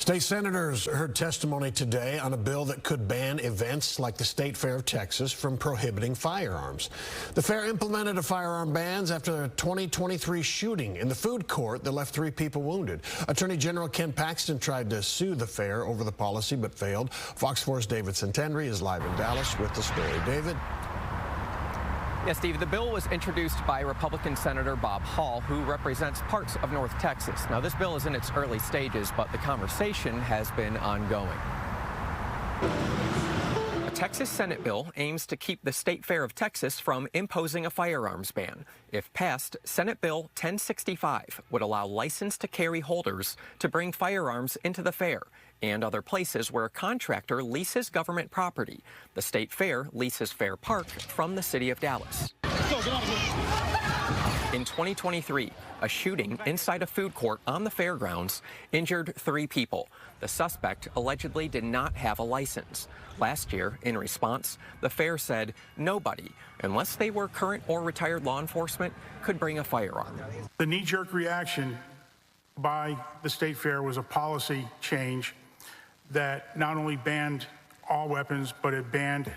State senators heard testimony today on a bill that could ban events like the State Fair of Texas from prohibiting firearms. The fair implemented a firearm ban after a 2023 shooting in the food court that left 3 people wounded. Attorney General Ken Paxton tried to sue the fair over the policy but failed. Fox 4's David Santendry is live in Dallas with the story. David? Yes, Steve, the bill was introduced by Republican Senator Bob Hall, who represents parts of North Texas. Now, this bill is in its early stages, but the conversation has been ongoing. A Texas Senate bill aims to keep the State Fair of Texas from imposing a firearms ban. If passed, Senate Bill 1065 would allow licensed to carry holders to bring firearms into the fair and other places where a contractor leases government property. The State Fair leases Fair Park from the city of Dallas. In 2023, a shooting inside a food court on the fairgrounds injured 3 people. The suspect allegedly did not have a license. Last year, in response, the fair said nobody, unless they were current or retired law enforcement, could bring a firearm. The knee-jerk reaction by the State Fair was a policy change that not only banned all weapons, but it banned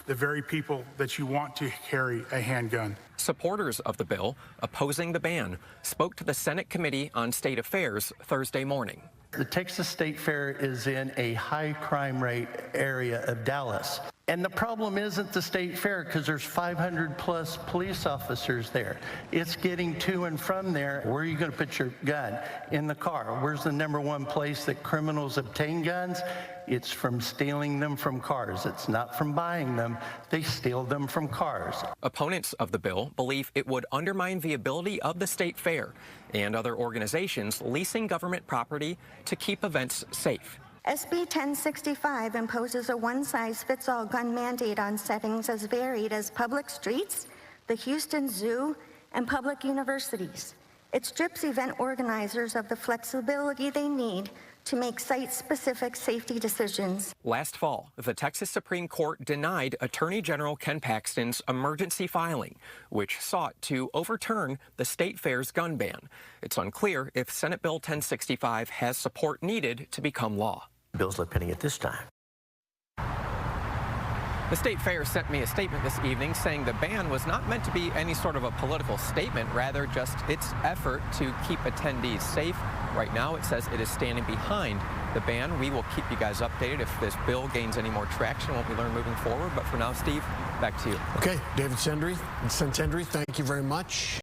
the very people that you want to carry a handgun. Supporters of the bill, opposing the ban, spoke to the Senate Committee on State Affairs Thursday morning. The Texas State Fair is in a high crime rate area of Dallas. And the problem isn't the State Fair, because there's 500 plus police officers there. It's getting to and from there. Where are you going to put your gun? In the car. Where's the #1 place that criminals obtain guns? It's from stealing them from cars. It's not from buying them. They steal them from cars. Opponents of the bill believe it would undermine the ability of the State Fair and other organizations leasing government property to keep events safe. SB 1065 imposes a one-size-fits-all gun mandate on settings as varied as public streets, the Houston Zoo, and public universities. It strips event organizers of the flexibility they need to make site-specific safety decisions. Last fall, the Texas Supreme Court denied Attorney General Ken Paxton's emergency filing, which sought to overturn the State Fair's gun ban. It's unclear if Senate Bill 1065 has support needed to become law. Bill's not pending at this time. The State Fair sent me a statement this evening saying the ban was not meant to be any sort of a political statement, rather just its effort to keep attendees safe. Right now it says it is standing behind the ban. We will keep you guys updated if this bill gains any more traction, what we learn moving forward. But for now, Steve, back to you. Okay, David Santendry, thank you very much.